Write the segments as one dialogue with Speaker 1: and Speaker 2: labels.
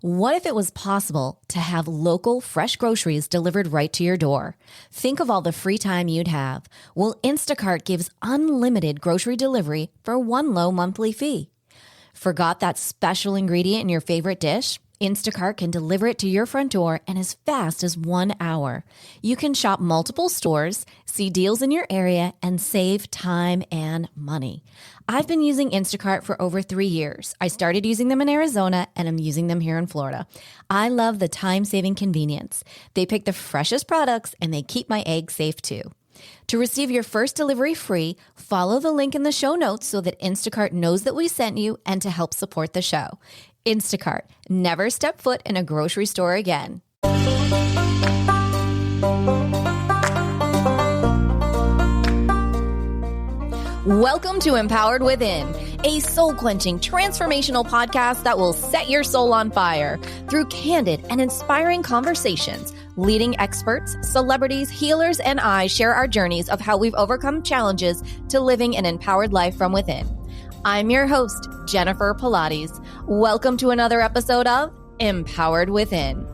Speaker 1: What if it was possible to have local, fresh groceries delivered right to your door? Think of all the free time you'd have. Well, Instacart gives unlimited grocery delivery for one low monthly fee. Forgot that special ingredient in your favorite dish? Instacart can deliver it to your front door in as fast as 1 hour. You can shop multiple stores, see deals in your area, and save time and money. I've been using Instacart for over 3 years. I started using them in Arizona, and I'm using them here in Florida. I love the time-saving convenience. They pick the freshest products, and they keep my eggs safe too. To receive your first delivery free, follow the link in the show notes so that Instacart knows that we sent you and to help support the show. Instacart. Never step foot in a grocery store again. Welcome to Empowered Within, a soul-quenching, transformational podcast that will set your soul on fire through candid and inspiring conversations. Leading experts, celebrities, healers, and I share our journeys of how we've overcome challenges to living an empowered life from within. I'm your host, Jennifer Pilates. Welcome to another episode of Empowered Within.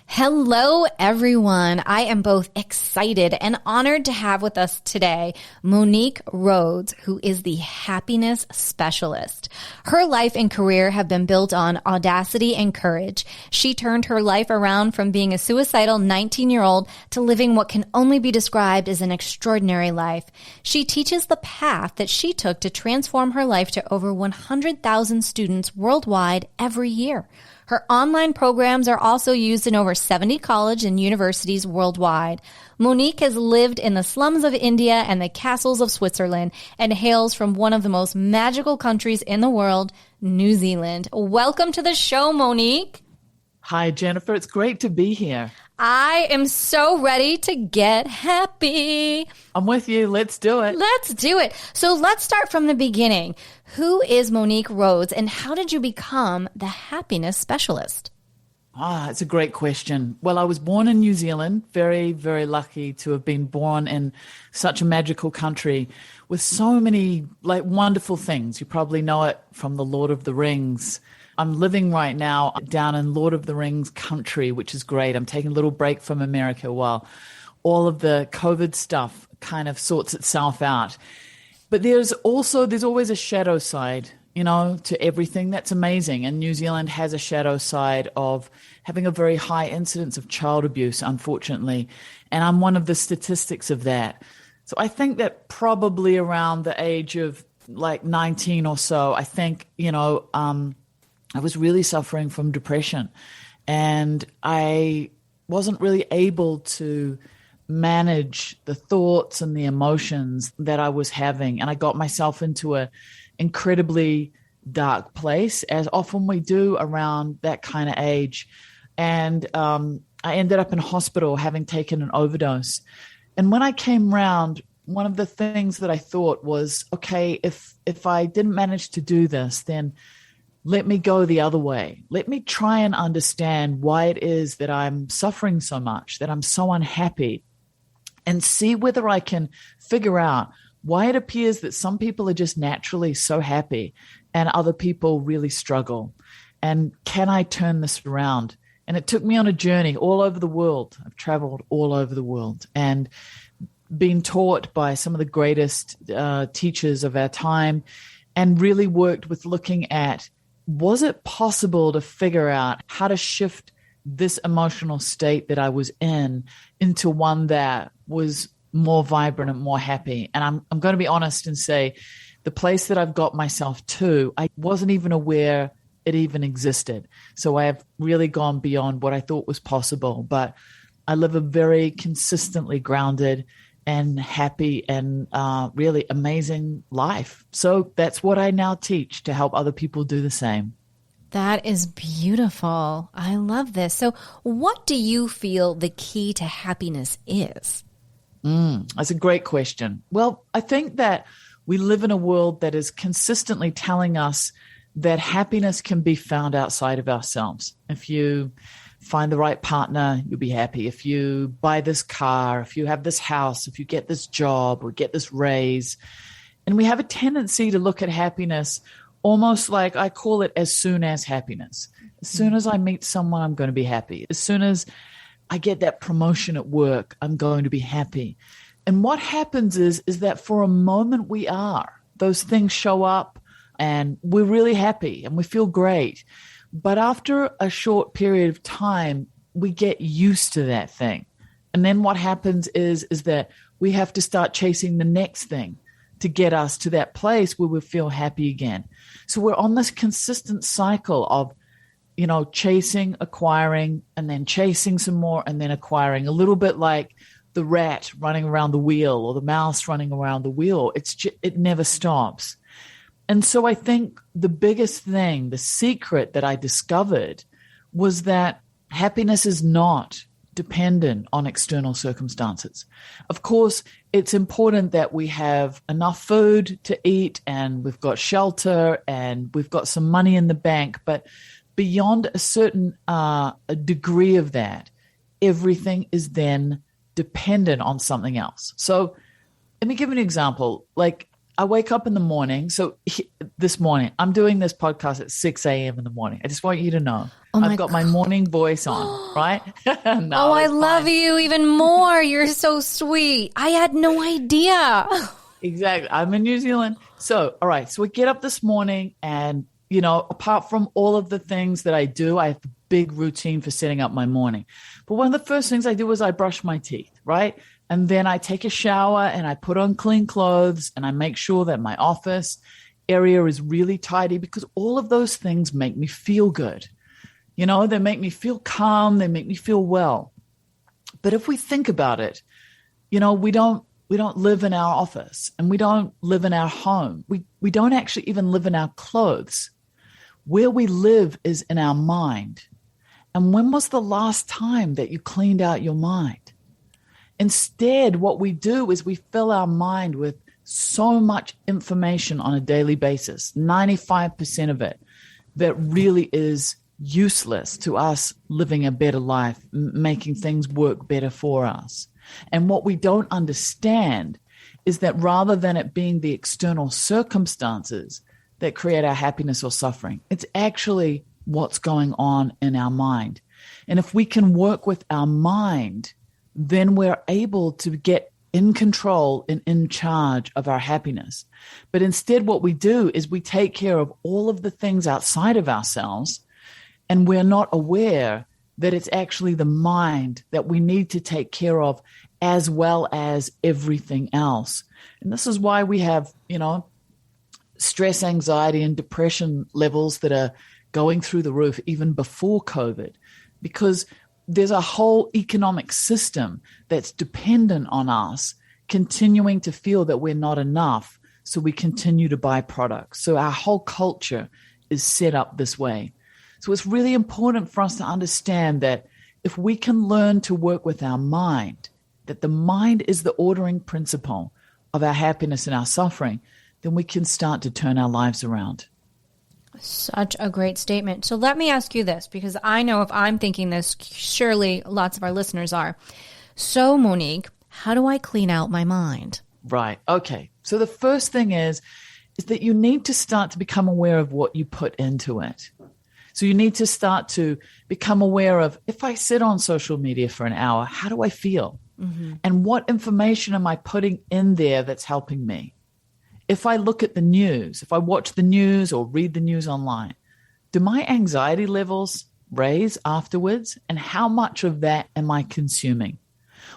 Speaker 1: Hello, everyone. I am both excited and honored to have with us today Monique Rhodes, who is the happiness specialist. Her life and career have been built on audacity and courage. She turned her life around from being a suicidal 19-year-old to living what can only be described as an extraordinary life. She teaches the path that she took to transform her life to over 100,000 students worldwide every year. Her online programs are also used in over 70 colleges and universities worldwide. Monique has lived in the slums of India and the castles of Switzerland and hails from one of the most magical countries in the world, New Zealand. Welcome to the show, Monique.
Speaker 2: Hi, Jennifer. It's great to be here.
Speaker 1: I am so ready to get happy.
Speaker 2: I'm with you. Let's do it.
Speaker 1: Let's do it. So let's start from the beginning. Who is Monique Rhodes and how did you become the happiness specialist?
Speaker 2: It's a great question. Well, I was born in New Zealand, very, very lucky to have been born in such a magical country with so many wonderful things. You probably know it from the Lord of the Rings. I'm living right now down in Lord of the Rings country, which is great. I'm taking a little break from America while all of the COVID stuff kind of sorts itself out. But there's always a shadow side, to everything. That's amazing. And New Zealand has a shadow side of having a very high incidence of child abuse, unfortunately. And I'm one of the statistics of that. So I think that probably around the age of 19 or so, I think, I was really suffering from depression and I wasn't really able to manage the thoughts and the emotions that I was having. And I got myself into an incredibly dark place, as often we do around that kind of age. And I ended up in hospital having taken an overdose. And when I came round, one of the things that I thought was, okay, if I didn't manage to do this, then let me go the other way. Let me try and understand why it is that I'm suffering so much, that I'm so unhappy, and see whether I can figure out why it appears that some people are just naturally so happy and other people really struggle. And can I turn this around? And it took me on a journey all over the world. I've traveled all over the world and been taught by some of the greatest teachers of our time and really worked with looking at, was it possible to figure out how to shift this emotional state that I was in into one that was more vibrant and more happy? And I'm going to be honest and say the place that I've got myself to, I wasn't even aware it even existed. So I have really gone beyond what I thought was possible. But I live a very consistently grounded and happy and really amazing life. So that's what I now teach to help other people do the same.
Speaker 1: That is beautiful. I love this. So what do you feel the key to happiness is?
Speaker 2: That's a great question. Well, I think that we live in a world that is consistently telling us that happiness can be found outside of ourselves. If you find the right partner, you'll be happy. If you buy this car, if you have this house, if you get this job or get this raise. And we have a tendency to look at happiness almost like, I call it as soon as happiness. As soon as I meet someone, I'm going to be happy. As soon as I get that promotion at work, I'm going to be happy. And what happens is that for a moment we are. Those things show up and we're really happy and we feel great. But after a short period of time, we get used to that thing. And then what happens is that we have to start chasing the next thing to get us to that place where we feel happy again. So we're on this consistent cycle of, chasing, acquiring, and then chasing some more, and then acquiring, a little bit like the rat running around the wheel or the mouse running around the wheel. It never stops. And so I think the biggest thing, the secret that I discovered was that happiness is not dependent on external circumstances. Of course, it's important that we have enough food to eat and we've got shelter and we've got some money in the bank. But beyond a certain a degree of that, everything is then dependent on something else. So let me give an example. Like I wake up in the morning. So this morning, I'm doing this podcast at 6 a.m. in the morning. I just want you to know. I've got my morning voice on, right? No,
Speaker 1: I love you even more. You're so sweet. I had no idea.
Speaker 2: Exactly. I'm in New Zealand. So, all right. So we get up this morning and, apart from all of the things that I do, I have a big routine for setting up my morning. But one of the first things I do is I brush my teeth, right? And then I take a shower and I put on clean clothes and I make sure that my office area is really tidy because all of those things make me feel good. They make me feel calm. They make me feel well. But if we think about it, we don't live in our office and we don't live in our home. We don't actually even live in our clothes. Where we live is in our mind. And when was the last time that you cleaned out your mind? Instead, what we do is we fill our mind with so much information on a daily basis, 95% of it, that really is useless to us living a better life, making things work better for us. And what we don't understand is that rather than it being the external circumstances that create our happiness or suffering, it's actually what's going on in our mind. And if we can work with our mind, then we're able to get in control and in charge of our happiness. But instead, what we do is we take care of all of the things outside of ourselves, and we're not aware that it's actually the mind that we need to take care of as well as everything else. And this is why we have, stress, anxiety, and depression levels that are going through the roof even before COVID, because there's a whole economic system that's dependent on us continuing to feel that we're not enough, so we continue to buy products. So our whole culture is set up this way. So it's really important for us to understand that if we can learn to work with our mind, that the mind is the ordering principle of our happiness and our suffering, then we can start to turn our lives around.
Speaker 1: Such a great statement. So let me ask you this, because I know if I'm thinking this, surely lots of our listeners are. So Monique, how do I clean out my mind?
Speaker 2: Right. Okay. So the first thing is that you need to start to become aware of what you put into it. So you need to start to become aware of, if I sit on social media for an hour, how do I feel? Mm-hmm. And what information am I putting in there that's helping me? If I look at the news, if I watch the news or read the news online, do my anxiety levels raise afterwards? And how much of that am I consuming?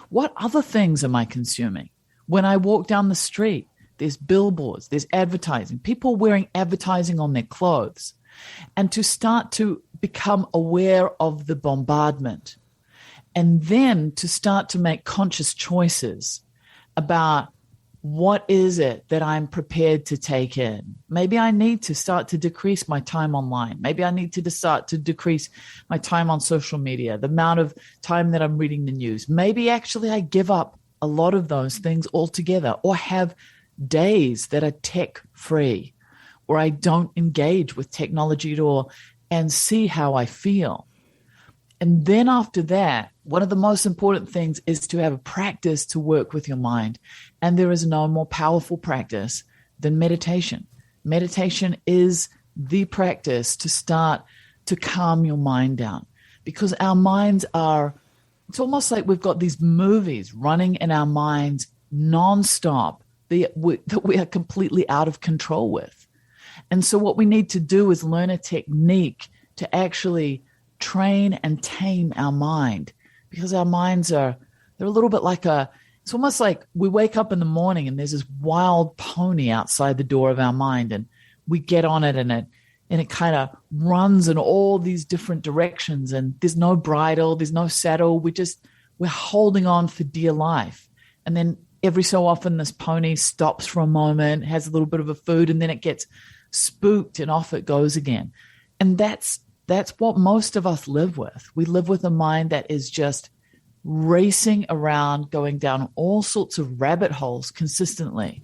Speaker 2: What other things am I consuming? When I walk down the street, there's billboards, there's advertising, people wearing advertising on their clothes. And to start to become aware of the bombardment, and then to start to make conscious choices about what is it that I'm prepared to take in. Maybe I need to start to decrease my time online. Maybe I need to start to decrease my time on social media, the amount of time that I'm reading the news. Maybe actually I give up a lot of those things altogether, or have days that are tech free, or I don't engage with technology at all, and see how I feel. And then after that, one of the most important things is to have a practice to work with your mind. And there is no more powerful practice than meditation. Meditation is the practice to start to calm your mind down, because our minds are, it's almost like we've got these movies running in our minds nonstop that we are completely out of control with. And so what we need to do is learn a technique to actually train and tame our mind, because our minds they're a little bit like it's almost like we wake up in the morning and there's this wild pony outside the door of our mind, and we get on it and it kind of runs in all these different directions, and there's no bridle, there's no saddle. We're holding on for dear life. And then every so often this pony stops for a moment, has a little bit of a food, and then it gets spooked and off it goes again. And that's what most of us live with. We live with a mind that is just racing around, going down all sorts of rabbit holes consistently.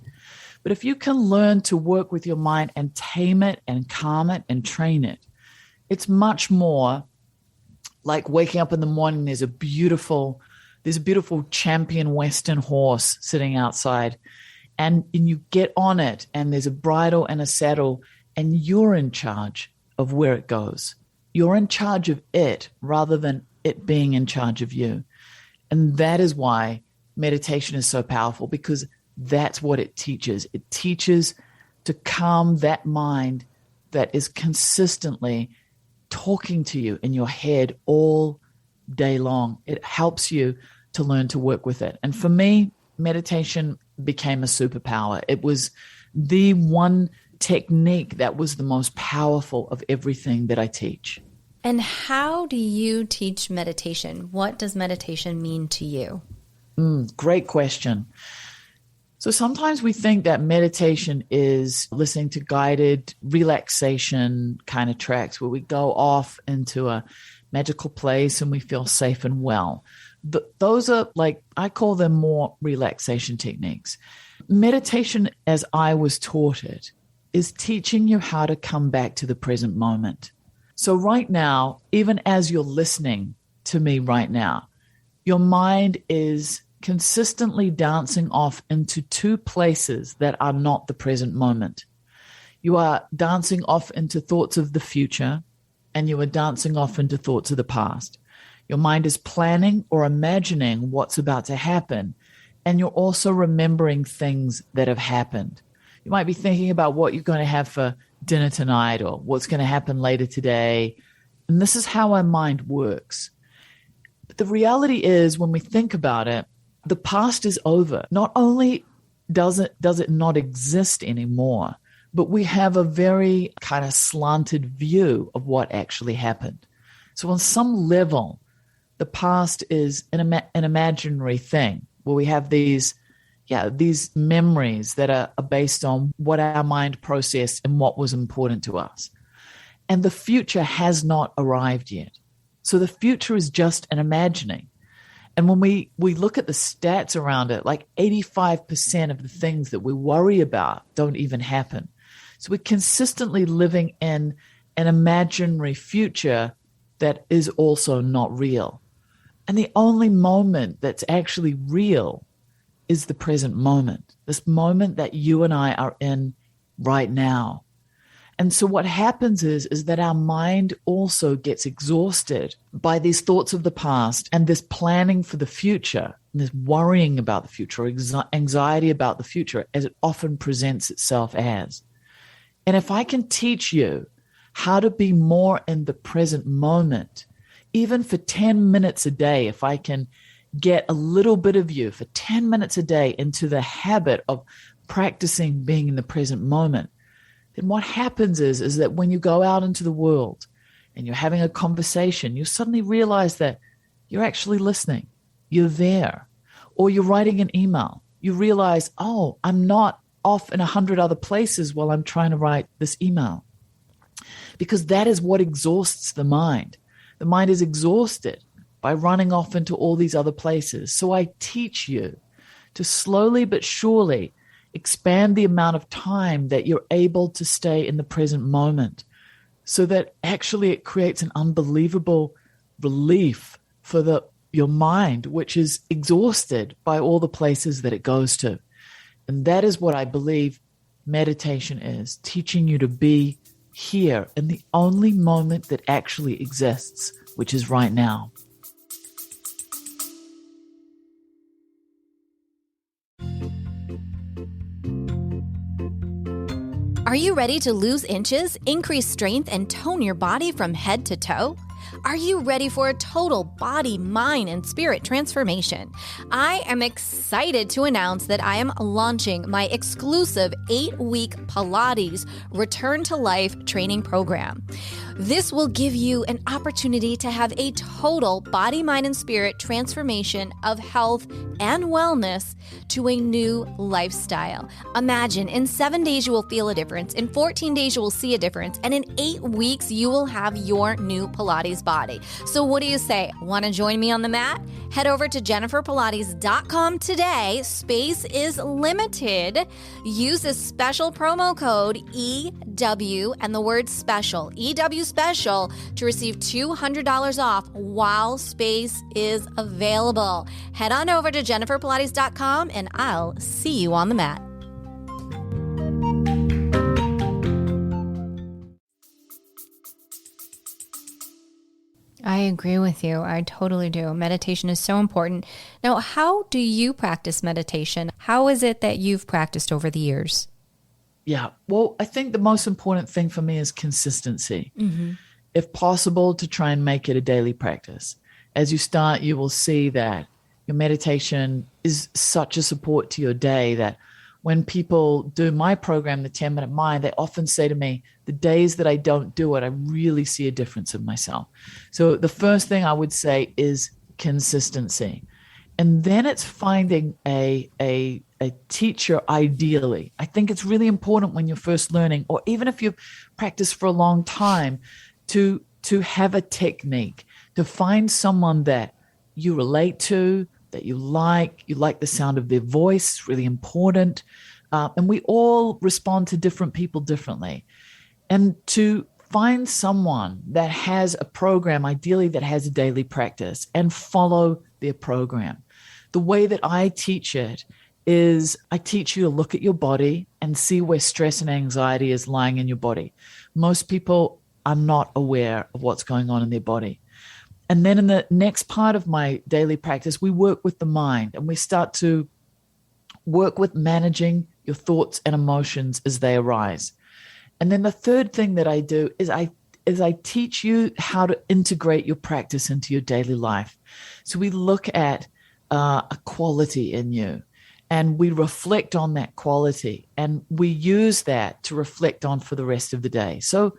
Speaker 2: But if you can learn to work with your mind and tame it and calm it and train it, it's much more like waking up in the morning. There's a beautiful champion Western horse sitting outside, and you get on it, and there's a bridle and a saddle, and you're in charge of where it goes. You're in charge of it rather than it being in charge of you. And that is why meditation is so powerful, because that's what it teaches. It teaches to calm that mind that is consistently talking to you in your head all day long. It helps you to learn to work with it. And for me, meditation became a superpower. It was the one technique that was the most powerful of everything that I teach.
Speaker 1: And how do you teach meditation? What does meditation mean to you?
Speaker 2: Great question. So sometimes we think that meditation is listening to guided relaxation kind of tracks where we go off into a magical place and we feel safe and well. Those are I call them more relaxation techniques. Meditation, as I was taught it, is teaching you how to come back to the present moment. So right now, even as you're listening to me right now, your mind is consistently dancing off into two places that are not the present moment. You are dancing off into thoughts of the future, and you are dancing off into thoughts of the past. Your mind is planning or imagining what's about to happen, and you're also remembering things that have happened. You might be thinking about what you're going to have for dinner tonight or what's going to happen later today. And this is how our mind works. But the reality is, when we think about it, the past is over. Not only does it not exist anymore, but we have a very kind of slanted view of what actually happened. So on some level, the past is an imaginary thing where we have these memories that are based on what our mind processed and what was important to us. And the future has not arrived yet. So the future is just an imagining. And when we look at the stats around it, like 85% of the things that we worry about don't even happen. So we're consistently living in an imaginary future that is also not real. And the only moment that's actually real is the present moment, this moment that you and I are in right now. And so what happens is that our mind also gets exhausted by these thoughts of the past and this planning for the future, and this worrying about the future, anxiety about the future, as it often presents itself as. And if I can teach you how to be more in the present moment, even for 10 minutes a day, if I can get a little bit of you for 10 minutes a day into the habit of practicing being in the present moment, then what happens is that when you go out into the world and you're having a conversation, you suddenly realize that you're actually listening. You're there. Or you're writing an email. You realize, oh, I'm not off in 100 other places while I'm trying to write this email. Because that is what exhausts the mind. The mind is exhausted by running off into all these other places. So I teach you to slowly but surely expand the amount of time that you're able to stay in the present moment, so that actually it creates an unbelievable relief for your mind, which is exhausted by all the places that it goes to. And that is what I believe meditation is, teaching you to be here in the only moment that actually exists, which is right now.
Speaker 1: Are you ready to lose inches, increase strength, and tone your body from head to toe? Are you ready for a total body, mind, and spirit transformation? I am excited to announce that I am launching my exclusive 8-week Pilates Return to Life training program. This will give you an opportunity to have a total body, mind, and spirit transformation of health and wellness to a new lifestyle. Imagine in 7 days you will feel a difference, in 14 days you will see a difference, and in 8 weeks you will have your new Pilates body. So what do you say? Want to join me on the mat? Head over to jenniferpilates.com today. Space is limited. Use this special promo code EW and the word special, EW special, to receive $200 off while space is available. Head on over to jenniferpilates.com and I'll see you on the mat. I agree with you. I totally do. Meditation is so important. Now, how do you practice meditation? How is it that you've practiced over the years?
Speaker 2: Yeah, well, I think the most important thing for me is consistency. If possible, to try and make it a daily practice. As you start, you will see that your meditation is such a support to your day that when people do my program, the 10-Minute Mind, they often say to me, the days that I don't do it, I really see a difference in myself. So the first thing I would say is consistency. And then it's finding a teacher ideally. I think it's really important when you're first learning, or even if you've practiced for a long time, to have a technique, to find someone that you relate to, that you like the sound of their voice. It's really important. And we all respond to different people differently. And to find someone that has a program, ideally that has a daily practice, and follow their program. The way that I teach it is I teach you to look at your body and see where stress and anxiety is lying in your body. Most people are not aware of what's going on in their body. And then in the next part of my daily practice, we work with the mind and we start to work with managing your thoughts and emotions as they arise. And then the third thing that I do is I teach you how to integrate your practice into your daily life. So we look at a quality in you and we reflect on that quality and we use that to reflect on for the rest of the day. So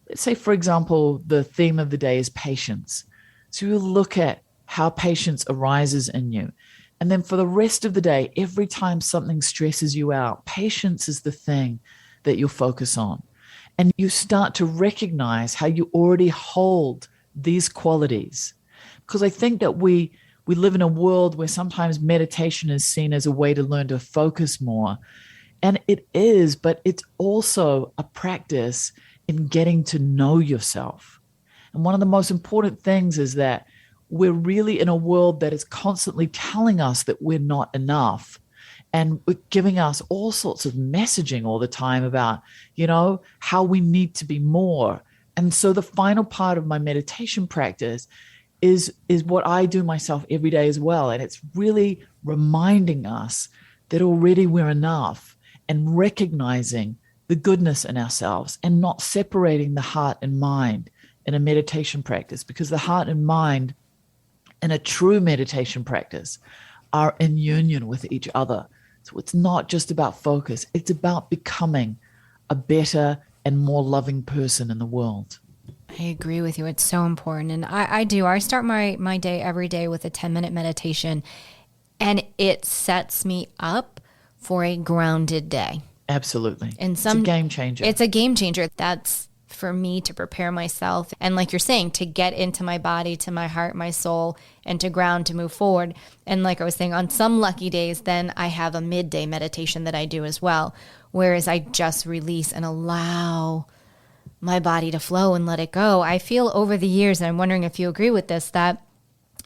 Speaker 2: let's say, for example, the theme of the day is patience. So you look at how patience arises in you. And then for the rest of the day, every time something stresses you out, patience is the thing that you'll focus on. And you start to recognize how you already hold these qualities. Because I think that we live in a world where sometimes meditation is seen as a way to learn to focus more. And it is, but it's also a practice in getting to know yourself. And one of the most important things is that we're really in a world that is constantly telling us that we're not enough. And giving us all sorts of messaging all the time about, how we need to be more. And so the final part of my meditation practice is what I do myself every day as well. And it's really reminding us that already we're enough and recognizing the goodness in ourselves and not separating the heart and mind in a meditation practice, because the heart and mind in a true meditation practice are in union with each other. So it's not just about focus. It's about becoming a better and more loving person in the world.
Speaker 1: I agree with you. It's so important. And I do. I start my day every day with a 10-minute meditation, and it sets me up for a grounded day.
Speaker 2: Absolutely. It's a game changer.
Speaker 1: It's a game changer. That's for me to prepare myself. And like you're saying, to get into my body, to my heart, my soul, and to ground, to move forward. And like I was saying, on some lucky days, then I have a midday meditation that I do as well. Whereas I just release and allow my body to flow and let it go. I feel over the years, and I'm wondering if you agree with this, that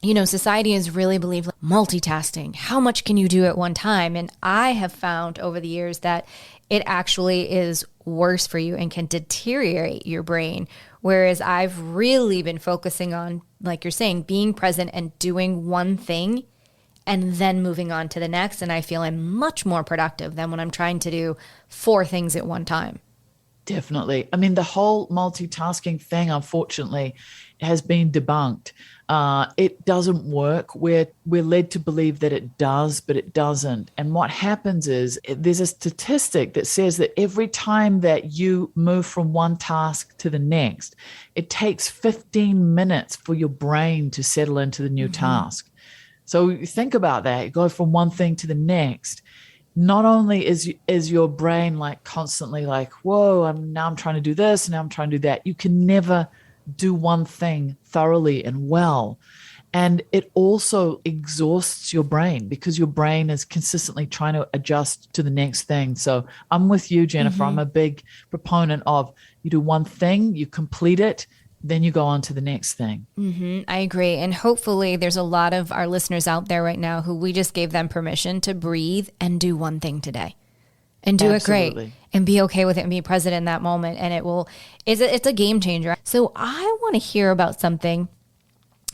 Speaker 1: Society has really believed multitasking. How much can you do at one time? And I have found over the years that it actually is worse for you and can deteriorate your brain. Whereas I've really been focusing on, like you're saying, being present and doing one thing and then moving on to the next. And I feel I'm much more productive than when I'm trying to do 4 things at one time.
Speaker 2: Definitely. I mean, the whole multitasking thing, unfortunately, has been debunked. It doesn't work. We're led to believe that it does, but it doesn't. And what happens is there's a statistic that says that every time that you move from one task to the next, it takes 15 minutes for your brain to settle into the new task. So you think about that. You go from one thing to the next. Not only is your brain like constantly like, whoa, I'm trying to do this, and now I'm trying to do that. You can never do one thing thoroughly and well. And it also exhausts your brain because your brain is consistently trying to adjust to the next thing. So I'm with you, Jennifer. I'm a big proponent of you do one thing, you complete it, then you go on to the next thing.
Speaker 1: I agree. And hopefully there's a lot of our listeners out there right now who we just gave them permission to breathe and do one thing today and do it great and be okay with it and be present in that moment. And it's a game changer. So I want to hear about something.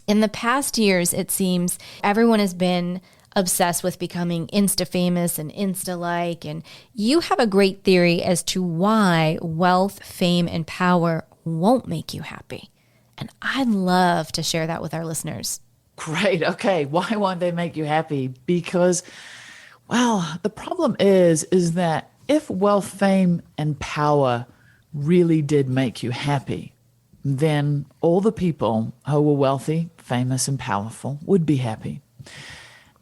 Speaker 1: In the past years, it seems everyone has been obsessed with becoming Insta famous and Insta like. And you have a great theory as to why wealth, fame, and power won't make you happy. And I'd love to share that with our listeners.
Speaker 2: Great. Okay. Why won't they make you happy? Because, well, the problem is that if wealth, fame, and power really did make you happy, then all the people who were wealthy, famous, and powerful would be happy.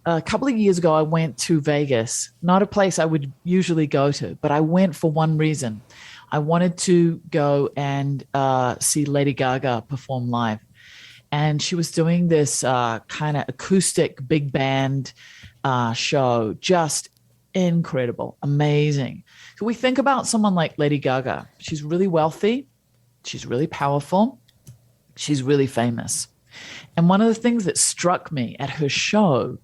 Speaker 2: A couple of years ago, I went to Vegas, not a place I would usually go to, but I went for one reason. I wanted to go and see Lady Gaga perform live. And she was doing this kind of acoustic big band show, just incredible, amazing. So we think about someone like Lady Gaga. She's really wealthy. She's really powerful. She's really famous. And one of the things that struck me at her show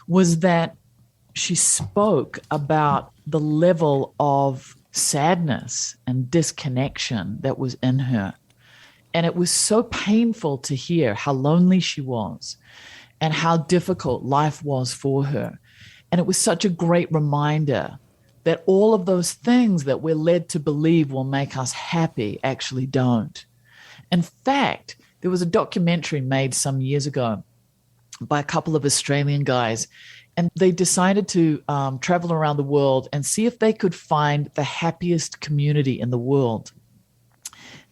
Speaker 2: was that she spoke about the level of sadness and disconnection that was in her. And it was so painful to hear how lonely she was and how difficult life was for her. And it was such a great reminder that all of those things that we're led to believe will make us happy actually don't. In fact, there was a documentary made some years ago by a couple of Australian guys, and they decided to travel around the world and see if they could find the happiest community in the world.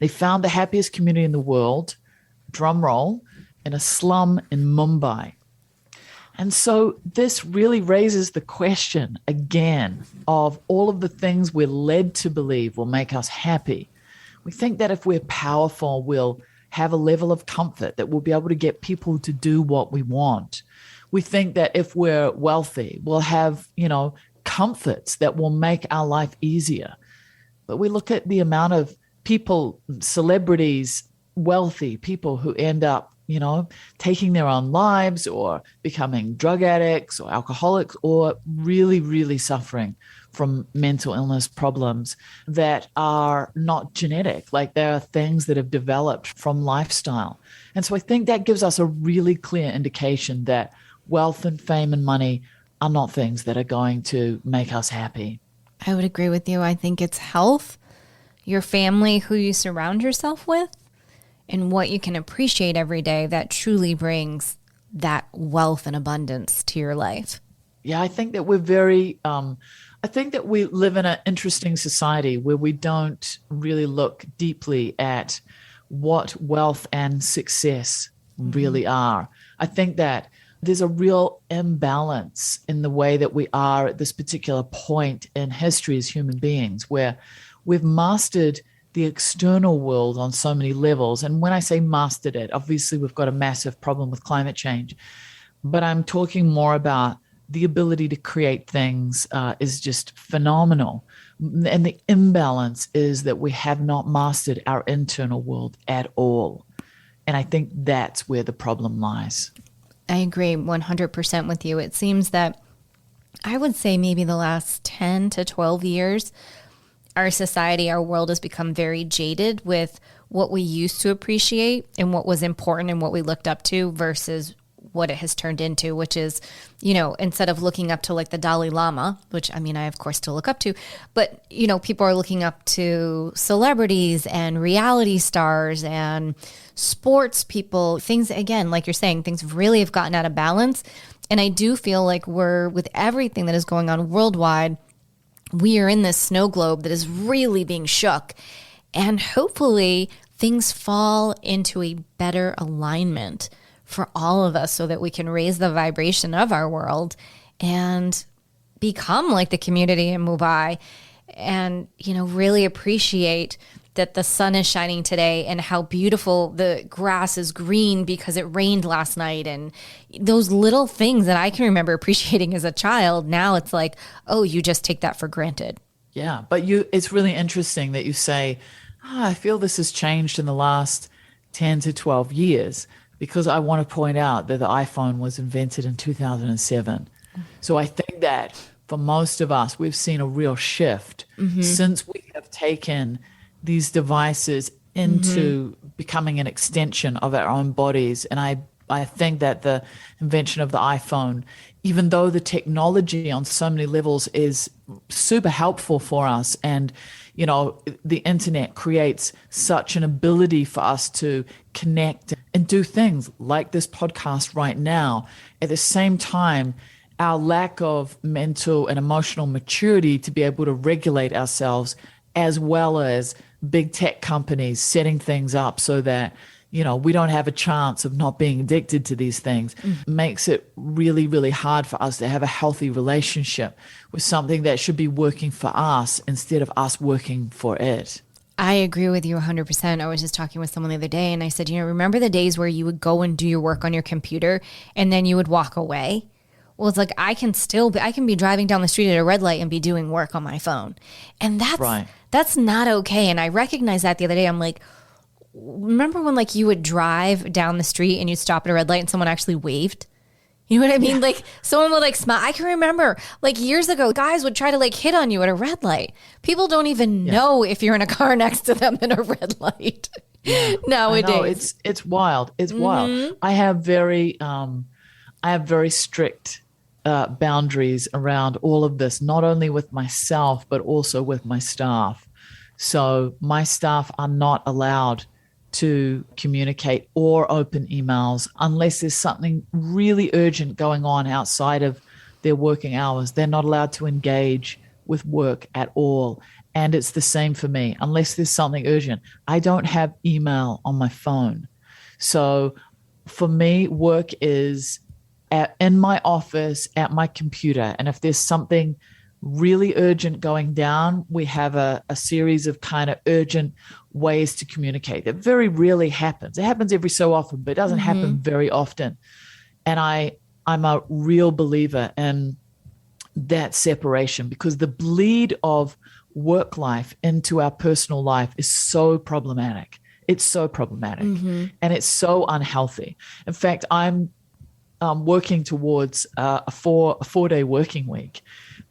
Speaker 2: They found the happiest community in the world, drum roll, in a slum in Mumbai. And so this really raises the question again of all of the things we're led to believe will make us happy. We think that if we're powerful, we'll have a level of comfort, that we'll be able to get people to do what we want. We think that if we're wealthy, we'll have, comforts that will make our life easier. But we look at the amount of people, celebrities, wealthy people who end up, taking their own lives or becoming drug addicts or alcoholics or really, really suffering from mental illness problems that are not genetic. Like there are things that have developed from lifestyle. And so I think that gives us a really clear indication that wealth and fame and money are not things that are going to make us happy.
Speaker 1: I would agree with you. I think it's health, your family, who you surround yourself with, and what you can appreciate every day that truly brings that wealth and abundance to your life.
Speaker 2: Yeah, I think that I think that we live in an interesting society where we don't really look deeply at what wealth and success really are. I think that there's a real imbalance in the way that we are at this particular point in history as human beings, where we've mastered the external world on so many levels. And when I say mastered it, obviously we've got a massive problem with climate change, but I'm talking more about the ability to create things is just phenomenal. And the imbalance is that we have not mastered our internal world at all. And I think that's where the problem lies.
Speaker 1: I agree 100% with you. It seems that I would say maybe the last 10 to 12 years, our society, our world has become very jaded with what we used to appreciate and what was important and what we looked up to versus what it has turned into, which is, instead of looking up to like the Dalai Lama, which I mean, I of course still look up to, but people are looking up to celebrities and reality stars and sports people, things, again, like you're saying, things really have gotten out of balance. And I do feel like with everything that is going on worldwide, we are in this snow globe that is really being shook. And hopefully things fall into a better alignment for all of us so that we can raise the vibration of our world and become like the community in Mumbai and, really appreciate that the sun is shining today and how beautiful the grass is green because it rained last night. And those little things that I can remember appreciating as a child, now it's like, oh, you just take that for granted.
Speaker 2: Yeah, but it's really interesting that you say, I feel this has changed in the last 10 to 12 years, because I want to point out that the iPhone was invented in 2007. So I think that for most of us, we've seen a real shift since we have taken these devices into becoming an extension of our own bodies. And I think that the invention of the iPhone, even though the technology on so many levels is super helpful for us, and the internet creates such an ability for us to connect and do things like this podcast right now. At the same time, our lack of mental and emotional maturity to be able to regulate ourselves, as well as big tech companies setting things up so that we don't have a chance of not being addicted to these things, makes it really, really hard for us to have a healthy relationship with something that should be working for us instead of us working for it.
Speaker 1: I agree with you 100%. I was just talking with someone the other day and I said, remember the days where you would go and do your work on your computer and then you would walk away? Well, it's like I can be driving down the street at a red light and be doing work on my phone. And that's not okay. And I recognized that the other day. I'm like, remember when like you would drive down the street and you'd stop at a red light and someone actually waved? You know what I mean? Yeah. Like someone would like smile. I can remember like years ago, guys would try to like hit on you at a red light. People don't even know if you're in a car next to them in a red light nowadays.
Speaker 2: It's wild. It's wild. I have very strict boundaries around all of this, not only with myself, but also with my staff. So my staff are not allowed to communicate or open emails unless there's something really urgent going on outside of their working hours. They're not allowed to engage with work at all. And it's the same for me. Unless there's something urgent, I don't have email on my phone. So for me, work is in my office, at my computer. And if there's something really urgent going down, we have a series of kind of urgent ways to communicate. That very rarely happens. It happens every so often, but it doesn't happen very often. And I'm a real believer in that separation, because the bleed of work life into our personal life is so problematic. It's so problematic and it's so unhealthy. In fact, I'm working towards a four-day working week.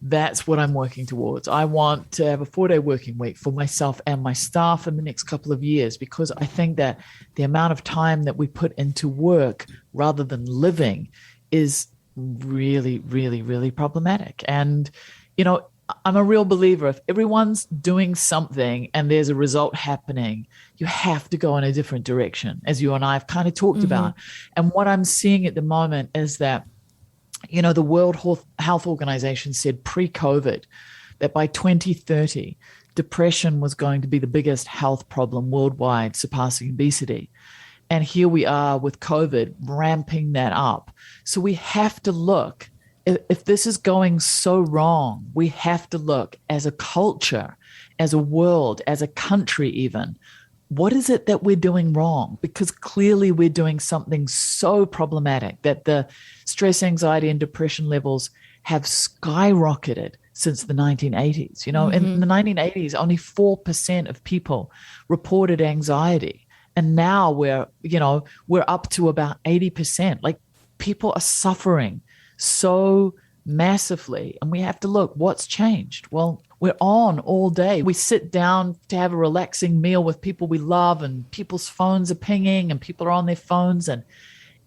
Speaker 2: That's what I'm working towards. I want to have a 4-day working week for myself and my staff in the next couple of years, because I think that the amount of time that we put into work rather than living is really, really, really problematic. And, I'm a real believer. If everyone's doing something and there's a result happening, you have to go in a different direction, as you and I have kind of talked about. And what I'm seeing at the moment is that, the World Health Organization said pre-COVID that by 2030, depression was going to be the biggest health problem worldwide, surpassing obesity. And here we are with COVID ramping that up. So we have to look. If this is going so wrong, we have to look as a culture, as a world, as a country even. What is it that we're doing wrong? Because clearly we're doing something so problematic that the stress, anxiety, and depression levels have skyrocketed since the 1980s. In the 1980s, only 4% of people reported anxiety. And now we're up to about 80%. Like, people are suffering so massively. And we have to look, what's changed? Well, we're on all day. We sit down to have a relaxing meal with people we love, and people's phones are pinging and people are on their phones. And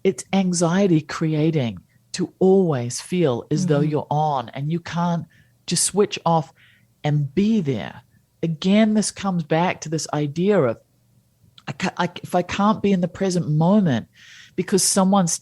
Speaker 2: it's anxiety creating to always feel as though you're on, and you can't just switch off and be there. Again, this comes back to this idea of if I can't be in the present moment because someone's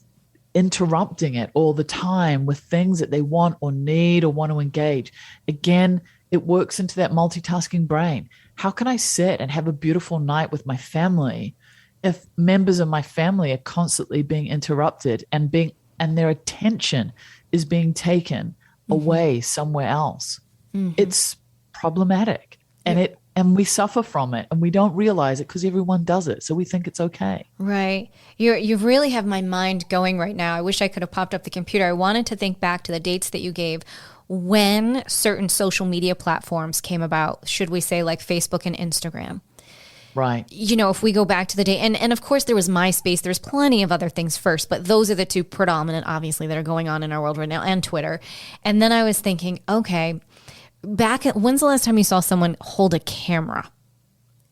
Speaker 2: interrupting it all the time with things that they want or need or want to engage, again, it works into that multitasking brain. How can I sit and have a beautiful night with my family if members of my family are constantly being interrupted and their attention is being taken away somewhere else? It's problematic, and we suffer from it, and we don't realize it because everyone does it. So we think it's okay.
Speaker 3: Right. You really have my mind going right now. I wish I could have popped up the computer. I wanted to think back to the dates that you gave when certain social media platforms came about, should we say like Facebook and Instagram.
Speaker 2: Right.
Speaker 3: You know, if we go back to the day, and of course there was MySpace, there's plenty of other things first, but those are the two predominant, obviously, that are going on in our world right now, and Twitter. And then I was thinking, okay, when's the last time you saw someone hold a camera?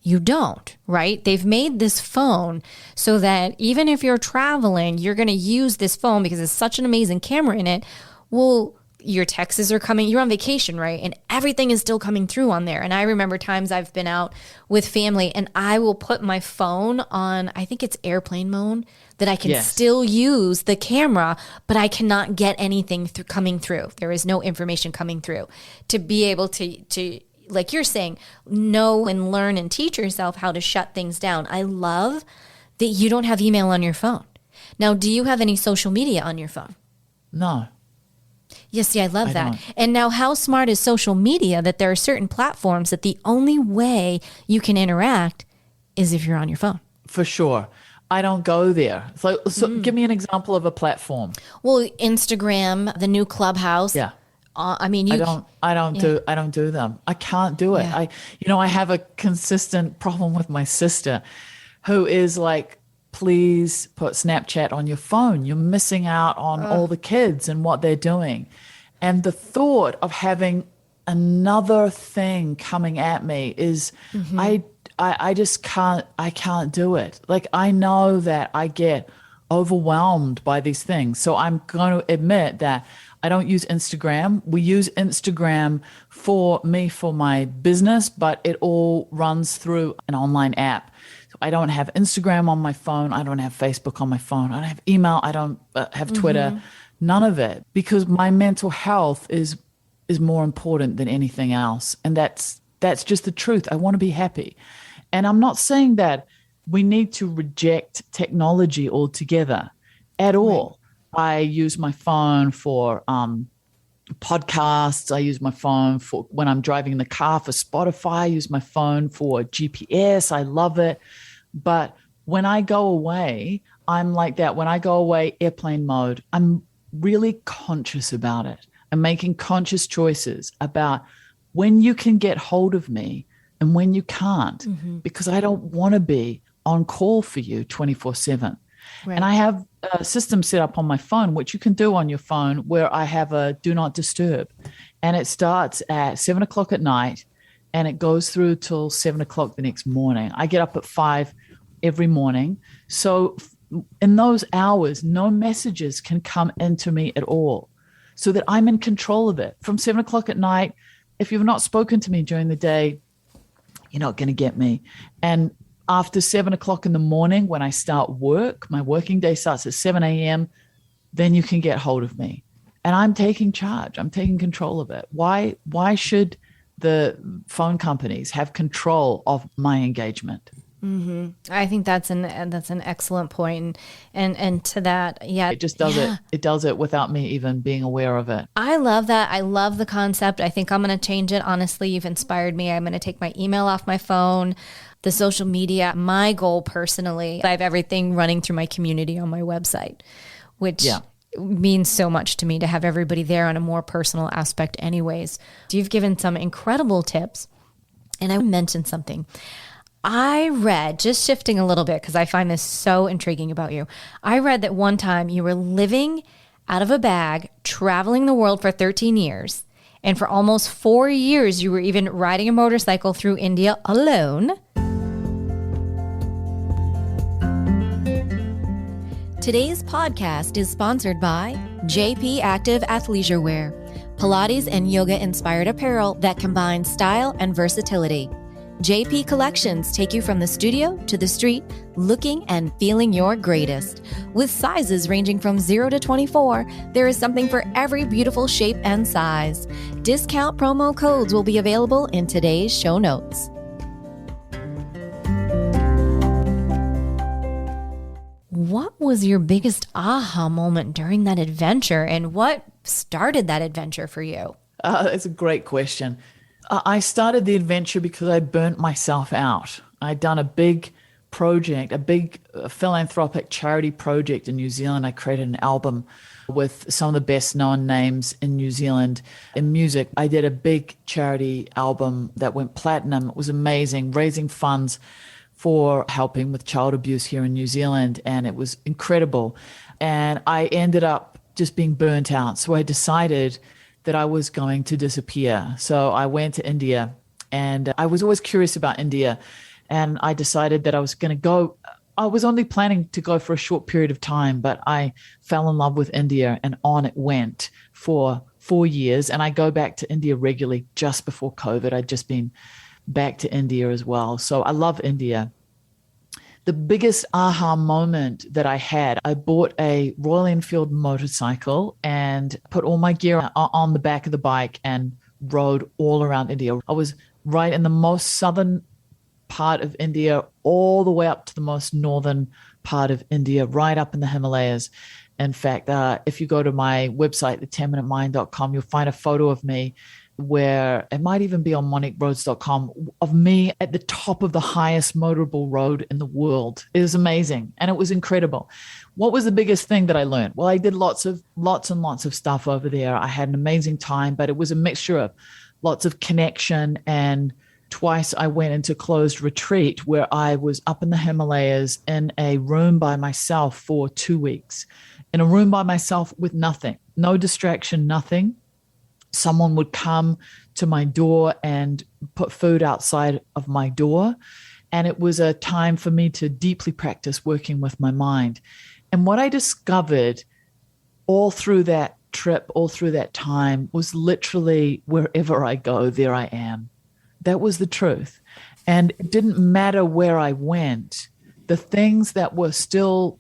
Speaker 3: You don't, right? They've made this phone so that even if you're traveling, you're going to use this phone because it's such an amazing camera in it. Well, your texts are coming, you're on vacation, right? And everything is still coming through on there. And I remember times I've been out with family and I will put my phone on, I think it's airplane mode, that I can still use the camera, but I cannot get anything coming through. There is no information coming through to be able to, like you're saying, know and learn and teach yourself how to shut things down. I love that you don't have email on your phone. Now, do you have any social media on your phone?
Speaker 2: No.
Speaker 3: Yes, see, I love that. And now how smart is social media that there are certain platforms that the only way you can interact is if you're on your phone? For
Speaker 2: sure. I don't go there. So give me an example of a platform.
Speaker 3: Well, Instagram, the new Clubhouse.
Speaker 2: Yeah.
Speaker 3: I mean,
Speaker 2: I don't do them. I can't do it.
Speaker 3: Yeah.
Speaker 2: I have a consistent problem with my sister who is like, please put Snapchat on your phone. You're missing out on all the kids and what they're doing. And the thought of having another thing coming at me is, I just can't do it. Like, I know that I get overwhelmed by these things. So I'm going to admit that I don't use Instagram. We use Instagram for my business, but it all runs through an online app. I don't have Instagram on my phone. I don't have Facebook on my phone. I don't have email. I don't have Twitter. None of it, because my mental health is more important than anything else. And that's just the truth. I want to be happy. And I'm not saying that we need to reject technology altogether at all. Right. I use my phone for podcasts. I use my phone for when I'm driving in the car for Spotify. I use my phone for GPS. I love it. But when I go away, I'm like that. When I go away, airplane mode, I'm really conscious about it. I'm making conscious choices about when you can get hold of me and when you can't, because I don't want to be on call for you 24/7. Right. And I have a system set up on my phone, which you can do on your phone, where I have a do not disturb. And it starts at 7 o'clock at night and it goes through till 7 o'clock the next morning. I get up at 5 every morning. So in those hours, no messages can come into me at all, so that I'm in control of it. From 7 o'clock at night, if you've not spoken to me during the day, you're not going to get me. And after 7 o'clock in the morning, when I start work, my working day starts at 7 a.m., then you can get hold of me. And I'm taking charge. I'm taking control of it. Why should the phone companies have control of my engagement?
Speaker 3: I think that's an excellent point. And to that,
Speaker 2: it just does it. It does it without me even being aware of it.
Speaker 3: I love that. I love the concept. I think I'm going to change it. Honestly, you've inspired me. I'm going to take my email off my phone, the social media. My goal personally, I have everything running through my community on my website, which means so much to me to have everybody there on a more personal aspect anyways. You've given some incredible tips. And I mentioned something. I read, just shifting a little bit because I find this so intriguing about you. I read that one time you were living out of a bag, traveling the world for 13 years. And for almost 4 years, you were even riding a motorcycle through India alone.
Speaker 1: Today's podcast is sponsored by JP Active Athleisure Wear, Pilates and yoga-inspired apparel that combines style and versatility. JP Collections take you from the studio to the street, looking and feeling your greatest. With sizes ranging from 0 to 24, there is something for every beautiful shape and size. Discount promo codes will be available in today's show notes.
Speaker 3: What was your biggest aha moment during that adventure, and what started that adventure for you?
Speaker 2: That's a great question. I started the adventure because I burnt myself out. I'd done a big project, a big philanthropic charity project in New Zealand. I created an album with some of the best known names in New Zealand in music. I did a big charity album that went platinum. It was amazing, raising funds for helping with child abuse here in New Zealand. And it was incredible. And I ended up just being burnt out. So I decided that I was going to disappear. So I went to India, and I was always curious about India. And I decided that I was going to go. I was only planning to go for a short period of time, but I fell in love with India, and on it went for 4 years. And I go back to India regularly. Just before COVID, I'd just been back to India as well. So I love India. The biggest aha moment that I had, I bought a Royal Enfield motorcycle and put all my gear on the back of the bike and rode all around India. I was right in the most southern part of India, all the way up to the most northern part of India, right up in the Himalayas. In fact, if you go to my website, the10minutemind.com, you'll find a photo of me where it might even be on MoniqueRhodes.com of me at the top of the highest motorable road in the world. It was amazing. And it was incredible. What was the biggest thing that I learned? Well, I did lots and lots of stuff over there. I had an amazing time, but it was a mixture of lots of connection. And twice I went into closed retreat where I was up in the Himalayas in a room by myself for 2 weeks, in a room by myself with nothing, no distraction, nothing. Someone would come to my door and put food outside of my door. And it was a time for me to deeply practice working with my mind. And what I discovered all through that trip, all through that time, was literally wherever I go, there I am. That was the truth. And it didn't matter where I went. The things that were still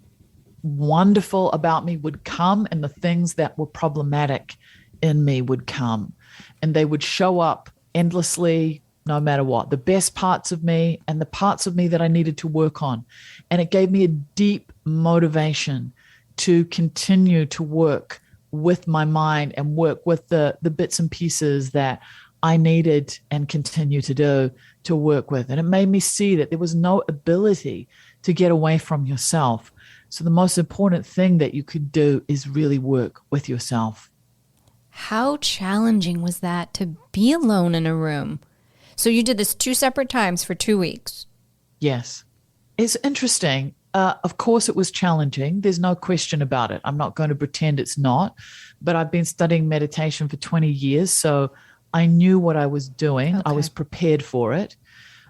Speaker 2: wonderful about me would come, and the things that were problematic in me would come, and they would show up endlessly, no matter what, the best parts of me and the parts of me that I needed to work on. And it gave me a deep motivation to continue to work with my mind and work with the bits and pieces that I needed and continue to do to work with. And it made me see that there was no ability to get away from yourself. So the most important thing that you could do is really work with yourself.
Speaker 3: How challenging was that to be alone in a room? So you did this 2 separate times for 2 weeks.
Speaker 2: Yes. It's interesting. Of course, it was challenging. There's no question about it. I'm not going to pretend it's not. But I've been studying meditation for 20 years, so I knew what I was doing. Okay. I was prepared for it.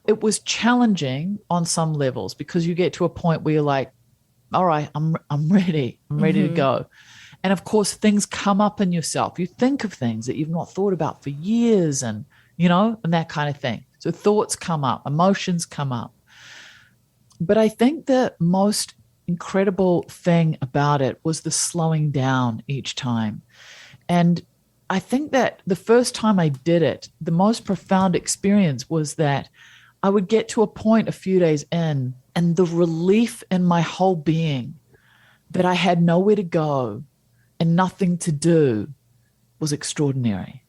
Speaker 2: It was challenging on some levels because you get to a point where you're like, all right, I'm ready. I'm ready to go. And of course, things come up in yourself. You think of things that you've not thought about for years and that kind of thing. So thoughts come up, emotions come up. But I think the most incredible thing about it was the slowing down each time. And I think that the first time I did it, the most profound experience was that I would get to a point a few days in, and the relief in my whole being that I had nowhere to go and nothing to do was extraordinary.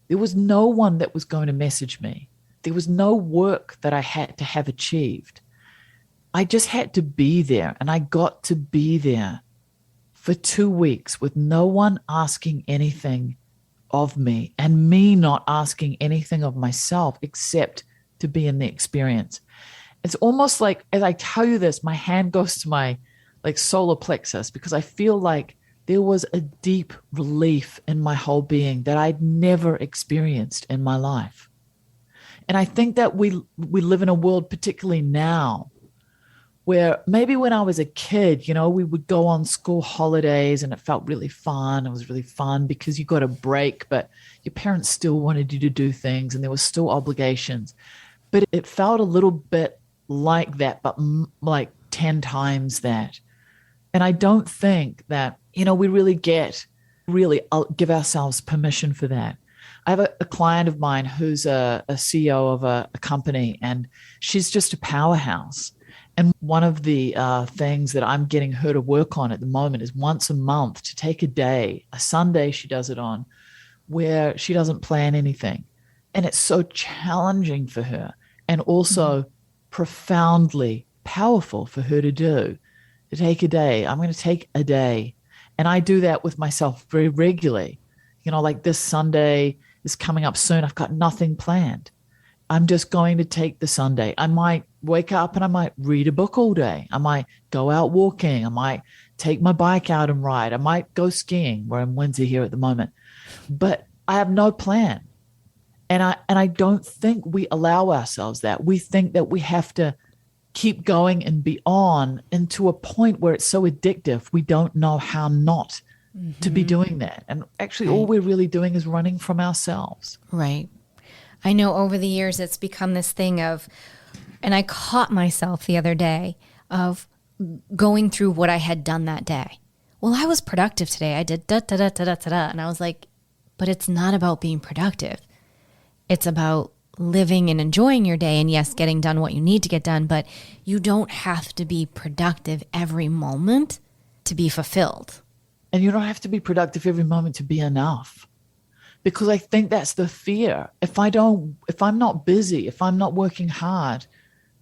Speaker 2: There was no one that was going to message me. There was no work that I had to have achieved. I just had to be there, and I got to be there for 2 weeks with no one asking anything of me and me not asking anything of myself except to be in the experience. it's almost like, as I tell you this, my hand goes to my like solar plexus, because I feel like there was a deep relief in my whole being that I'd never experienced in my life. And I think that we live in a world, particularly now, where maybe when I was a kid, you know, we would go on school holidays and it felt really fun. It was really fun because you got a break, but your parents still wanted you to do things and there were still obligations. But it felt a little bit like that, but like 10 times that. And I don't think that, you know, we really give ourselves permission for that. I have a client of mine who's a CEO of a company, and she's just a powerhouse. And one of the things that I'm getting her to work on at the moment is once a month to take a day, a Sunday she does it on, where she doesn't plan anything. And it's so challenging for her and also profoundly powerful for her to do, to take a day. I'm going to take a day. And I do that with myself very regularly. You know, like this Sunday is coming up soon. I've got nothing planned. I'm just going to take the Sunday. I might wake up and I might read a book all day. I might go out walking. I might take my bike out and ride. I might go skiing. We're in Windsor here at the moment. But I have no plan. And I don't think we allow ourselves that. We think that we have to keep going and be on, and to a point where it's so addictive, we don't know how not to be doing that. And actually all we're really doing is running from ourselves.
Speaker 3: Right. I know over the years it's become this thing of, and I caught myself the other day of going through what I had done that day. Well, I was productive today. I did da da da da da da. And I was like, but it's not about being productive. It's about living and enjoying your day, and yes, getting done what you need to get done, but you don't have to be productive every moment to be fulfilled.
Speaker 2: And you don't have to be productive every moment to be enough. Because I think that's the fear. If I'm not busy, if I'm not working hard,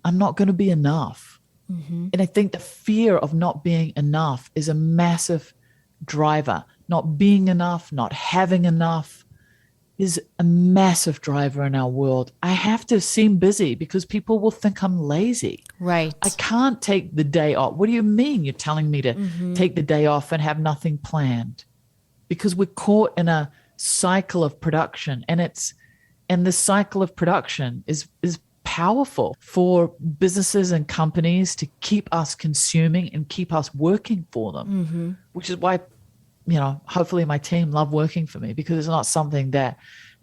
Speaker 2: I'm not going to be enough. And I think the fear of not being enough is a massive driver. Not being enough, not having enough is a massive driver in our world. I have to seem busy because people will think I'm lazy.
Speaker 3: Right.
Speaker 2: I can't take the day off. What do you mean you're telling me to take the day off and have nothing planned? Because we're caught in a cycle of production, and the cycle of production is powerful for businesses and companies to keep us consuming and keep us working for them, which is why, you know, hopefully my team love working for me, because it's not something that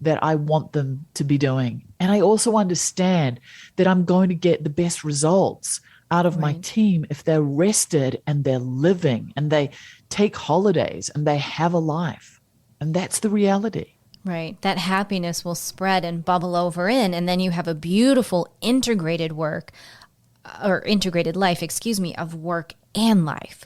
Speaker 2: I want them to be doing. And I also understand that I'm going to get the best results out of my team if they're rested and they're living and they take holidays and they have a life. And that's the reality.
Speaker 3: Right. That happiness will spread and bubble over in, and then you have a beautiful integrated life, of work and life.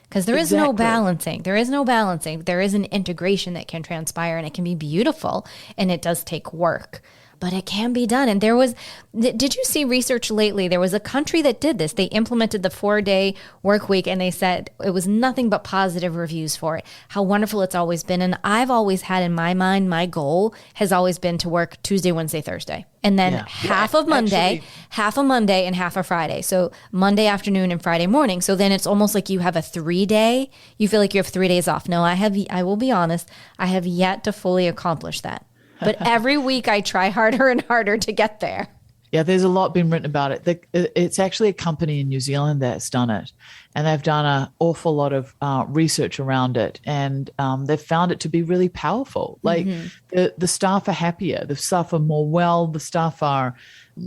Speaker 3: Because there is no balancing. There is no balancing. There is an integration that can transpire, and it can be beautiful, and it does take work. But it can be done. And did you see research lately? There was a country that did this. They implemented the 4-day work week, and they said it was nothing but positive reviews for it. How wonderful it's always been. And I've always had in my mind, my goal has always been to work Tuesday, Wednesday, Thursday. And then half a Monday, and half a Friday. So Monday afternoon and Friday morning. So then it's almost like you have a 3-day. You feel like you have 3 days off. No, I will be honest, I have yet to fully accomplish that. But every week I try harder and harder to get there.
Speaker 2: Yeah, there's a lot been written about it. It's actually a company in New Zealand that's done it. And they've done an awful lot of research around it. And they've found it to be really powerful. Like the staff are happier. The staff are more well. The staff are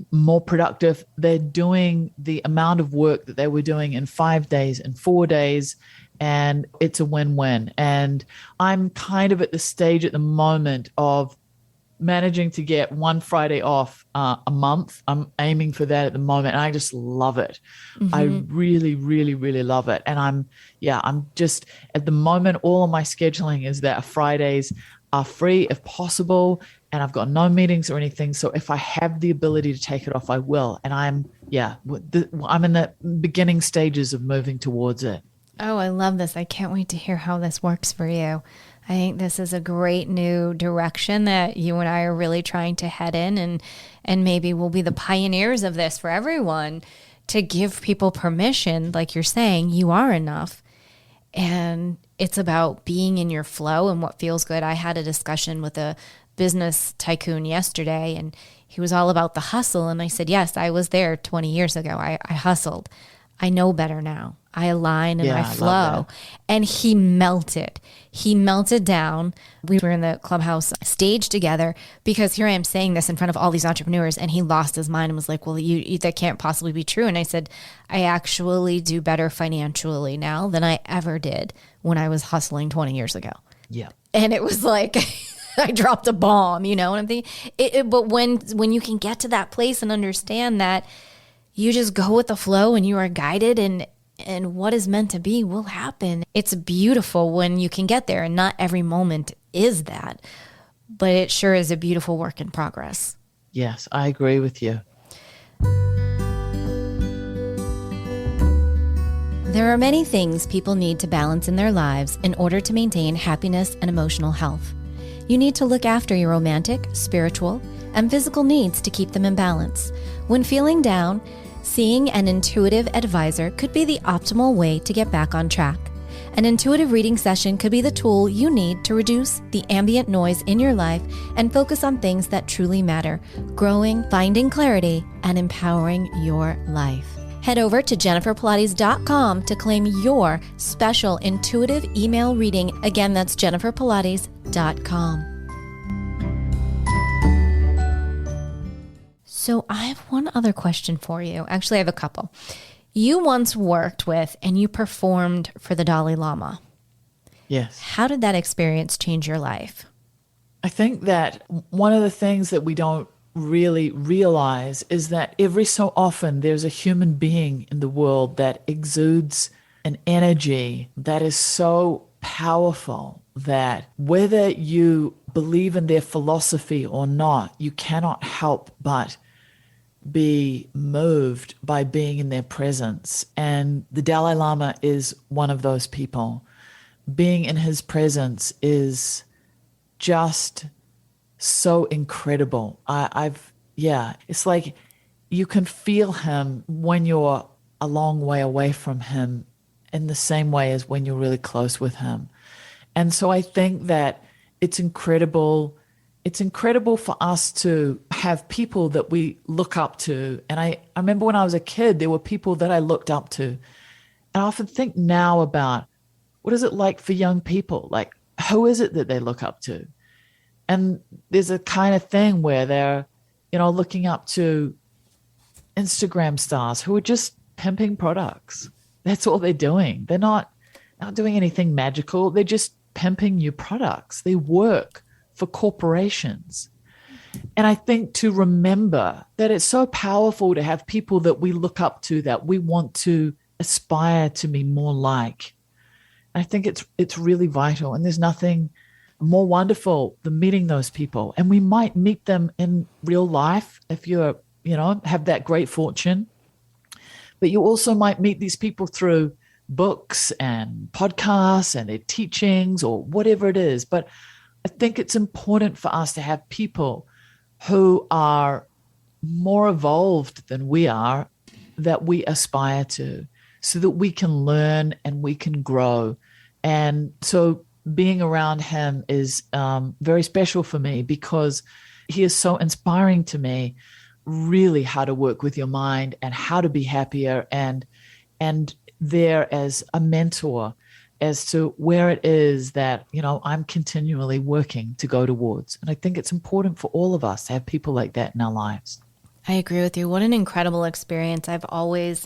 Speaker 2: more productive. They're doing the amount of work that they were doing in 5 days and 4 days. And it's a win-win. And I'm kind of at the stage at the moment of managing to get one Friday off a month. I'm aiming for that at the moment, and I just love it. I really, really, really love it. And I'm just at the moment, all of my scheduling is that Fridays are free if possible, and I've got no meetings or anything. So if I have the ability to take it off, I will. And I'm in the beginning stages of moving towards it.
Speaker 3: Oh, I love this. I can't wait to hear how this works for you. I think this is a great new direction that you and I are really trying to head in, and maybe we'll be the pioneers of this for everyone, to give people permission, like you're saying, you are enough. And it's about being in your flow and what feels good. I had a discussion with a business tycoon yesterday, and he was all about the hustle. And I said, yes, I was there 20 years ago. I hustled. I know better now. I align and I flow. And he melted. He melted down. We were in the Clubhouse stage together, because here I am saying this in front of all these entrepreneurs, and he lost his mind and was like, well, that can't possibly be true. And I said, I actually do better financially now than I ever did when I was hustling 20 years ago.
Speaker 2: Yeah.
Speaker 3: And it was like, I dropped a bomb, and I'm thinking, but when you can get to that place and understand that you just go with the flow and you are guided, and what is meant to be will happen. It's beautiful when you can get there, and not every moment is that, but it sure is a beautiful work in progress.
Speaker 2: Yes, I agree with you.
Speaker 1: There are many things people need to balance in their lives in order to maintain happiness and emotional health. You need to look after your romantic, spiritual, and physical needs to keep them in balance. When feeling down, seeing an intuitive advisor could be the optimal way to get back on track. An intuitive reading session could be the tool you need to reduce the ambient noise in your life and focus on things that truly matter, growing, finding clarity, and empowering your life. Head over to jenniferpilates.com to claim your special intuitive email reading. Again, that's jenniferpilates.com. So I have one other question for you. Actually, I have a couple. You once worked with and you performed for the Dalai Lama.
Speaker 2: Yes.
Speaker 3: How did that experience change your life?
Speaker 2: I think that one of the things that we don't really realize is that every so often there's a human being in the world that exudes an energy that is so powerful that whether you believe in their philosophy or not, you cannot help but be moved by being in their presence. And the Dalai Lama is one of those people. Being in his presence is just so incredible. It's like you can feel him when you're a long way away from him in the same way as when you're really close with him. And so I think that it's incredible. It's incredible for us to have people that we look up to. And I remember when I was a kid, there were people that I looked up to. And I often think now about what is it like for young people? Like, who is it that they look up to? And there's a kind of thing where they're, looking up to Instagram stars who are just pimping products. That's all they're doing. They're not doing anything magical. They're just pimping new products. They work for corporations. And I think to remember that it's so powerful to have people that we look up to, that we want to aspire to be more like. I think it's really vital. And there's nothing more wonderful than meeting those people. And we might meet them in real life if you're, have that great fortune. But you also might meet these people through books and podcasts and their teachings or whatever it is. But I think it's important for us to have people who are more evolved than we are, that we aspire to, so that we can learn and we can grow. And so being around him is very special for me, because he is so inspiring to me, really how to work with your mind and how to be happier, and there as a mentor as to where it is that, I'm continually working to go towards. And I think it's important for all of us to have people like that in our lives.
Speaker 3: I agree with you. What an incredible experience. I've always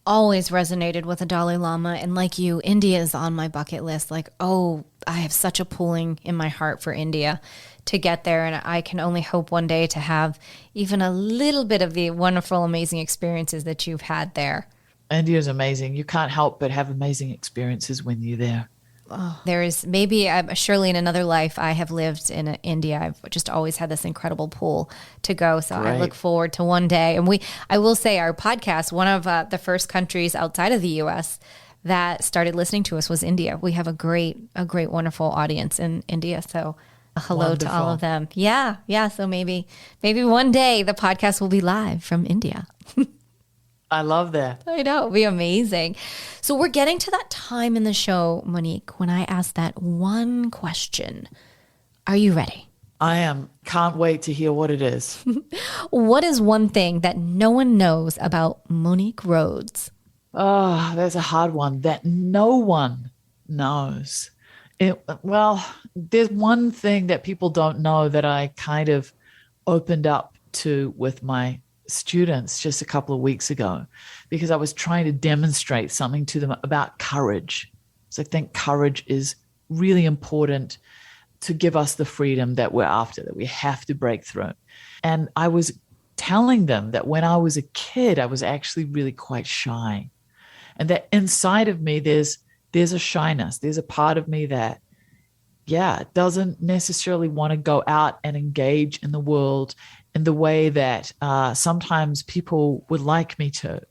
Speaker 3: resonated with the Dalai Lama. And like you, India is on my bucket list. Like, I have such a pulling in my heart for India to get there. And I can only hope one day to have even a little bit of the wonderful, amazing experiences that you've had there.
Speaker 2: India is amazing. You can't help but have amazing experiences when you're there.
Speaker 3: Oh, there is maybe, surely in another life, I have lived in India. I've just always had this incredible pull to go. So
Speaker 2: Great.
Speaker 3: I look forward to one day. And I will say our podcast, one of the first countries outside of the U.S. that started listening to us was India. We have a great, wonderful audience in India. So hello
Speaker 2: Wonderful.
Speaker 3: to all of them. Yeah. Yeah. So maybe one day the podcast will be live from India.
Speaker 2: I love that.
Speaker 3: I know. It'll be amazing. So we're getting to that time in the show, Monique, when I ask that one question. Are you ready?
Speaker 2: I am. Can't wait to hear what it is.
Speaker 3: What is one thing that no one knows about Monique Rhodes?
Speaker 2: Oh, that's a hard one that no one knows. Well, there's one thing that people don't know that I kind of opened up to with my students just a couple of weeks ago, because I was trying to demonstrate something to them about courage. So I think courage is really important to give us the freedom that we're after, that we have to break through. And I was telling them that when I was a kid, I was actually really quite shy. And that inside of me, there's a shyness. There's a part of me that, doesn't necessarily want to go out and engage in the world in the way that sometimes people would like me to.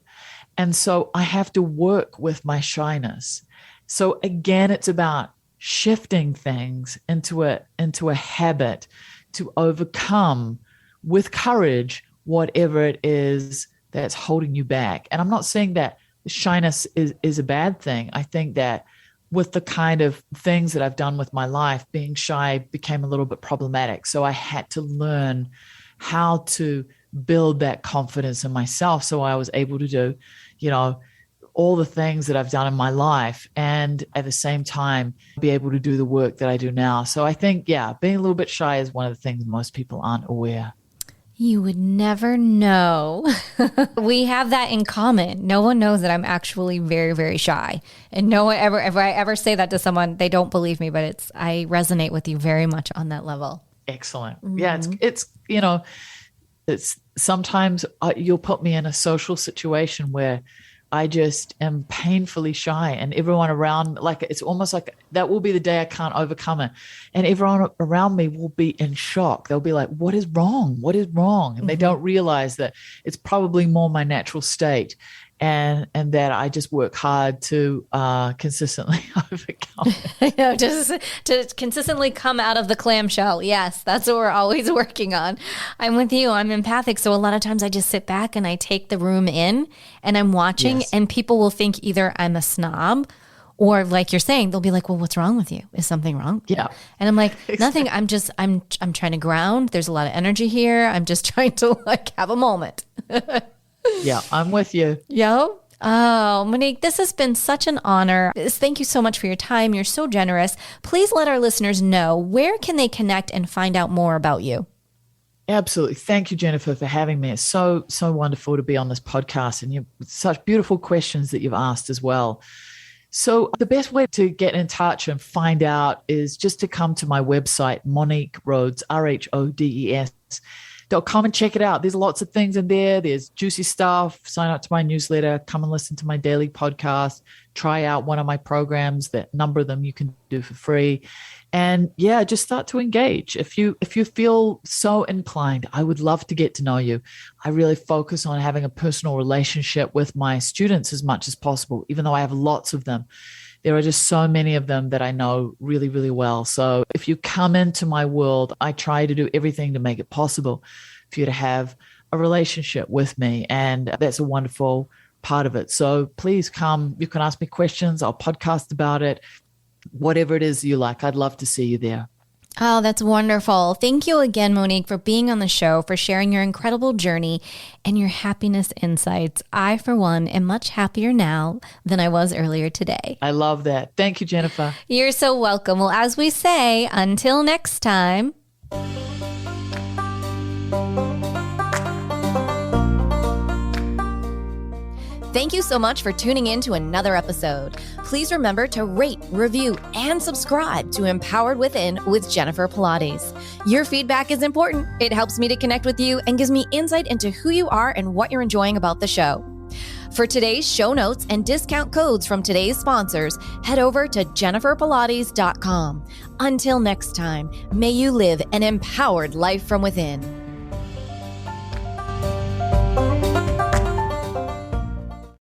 Speaker 2: And so I have to work with my shyness. So again, it's about shifting things into a habit to overcome with courage whatever it is that's holding you back. And I'm not saying that shyness is a bad thing. I think that with the kind of things that I've done with my life, being shy became a little bit problematic. So I had to learn how to build that confidence in myself. So I was able to do, all the things that I've done in my life, and at the same time, be able to do the work that I do now. So I think, being a little bit shy is one of the things most people aren't aware.
Speaker 3: You would never know. We have that in common. No one knows that I'm actually very, very shy. And no one ever, if I ever say that to someone, they don't believe me, but I resonate with you very much on that level.
Speaker 2: Excellent. Mm-hmm. Yeah, it's sometimes you'll put me in a social situation where I just am painfully shy, and everyone around, like, it's almost like that will be the day I can't overcome it. And everyone around me will be in shock. They'll be like, what is wrong? What is wrong? And they don't realize that it's probably more my natural state. And that I just work hard to consistently overcome it.
Speaker 3: Just to consistently come out of the clamshell. Yes, that's what we're always working on. I'm with you. I'm empathic. So a lot of times I just sit back and I take the room in and I'm watching, and people will think either I'm a snob, or like you're saying, they'll be like, well, what's wrong with you? Is something wrong?
Speaker 2: Yeah.
Speaker 3: And I'm like, nothing. I'm trying to ground. There's a lot of energy here. I'm just trying to have a moment.
Speaker 2: Yeah, I'm with you.
Speaker 3: Yo. Oh, Monique, this has been such an honor. Thank you so much for your time. You're so generous. Please let our listeners know, where can they connect and find out more about you?
Speaker 2: Absolutely. Thank you, Jennifer, for having me. It's so wonderful to be on this podcast, and you've such beautiful questions that you've asked as well. So the best way to get in touch and find out is just to come to my website, Monique Rhodes, RHODES.com, and check it out. There's lots of things in there. There's juicy stuff. Sign up to my newsletter. Come and listen to my daily podcast. Try out one of my programs. That number of them you can do for free. And just start to engage. If you feel so inclined, I would love to get to know you. I really focus on having a personal relationship with my students as much as possible, even though I have lots of them. There are just so many of them that I know really, really well. So if you come into my world, I try to do everything to make it possible for you to have a relationship with me. And that's a wonderful part of it. So please come. You can ask me questions. I'll podcast about it. Whatever it is you like, I'd love to see you there.
Speaker 3: Oh, that's wonderful. Thank you again, Monique, for being on the show, for sharing your incredible journey and your happiness insights. I, for one, am much happier now than I was earlier today.
Speaker 2: I love that. Thank you, Jennifer.
Speaker 3: You're so welcome. Well, as we say, until next time.
Speaker 1: Thank you so much for tuning in to another episode. Please remember to rate, review, and subscribe to Empowered Within with Jennifer Pilates. Your feedback is important. It helps me to connect with you and gives me insight into who you are and what you're enjoying about the show. For today's show notes and discount codes from today's sponsors, head over to jenniferpilates.com. Until next time, may you live an empowered life from within.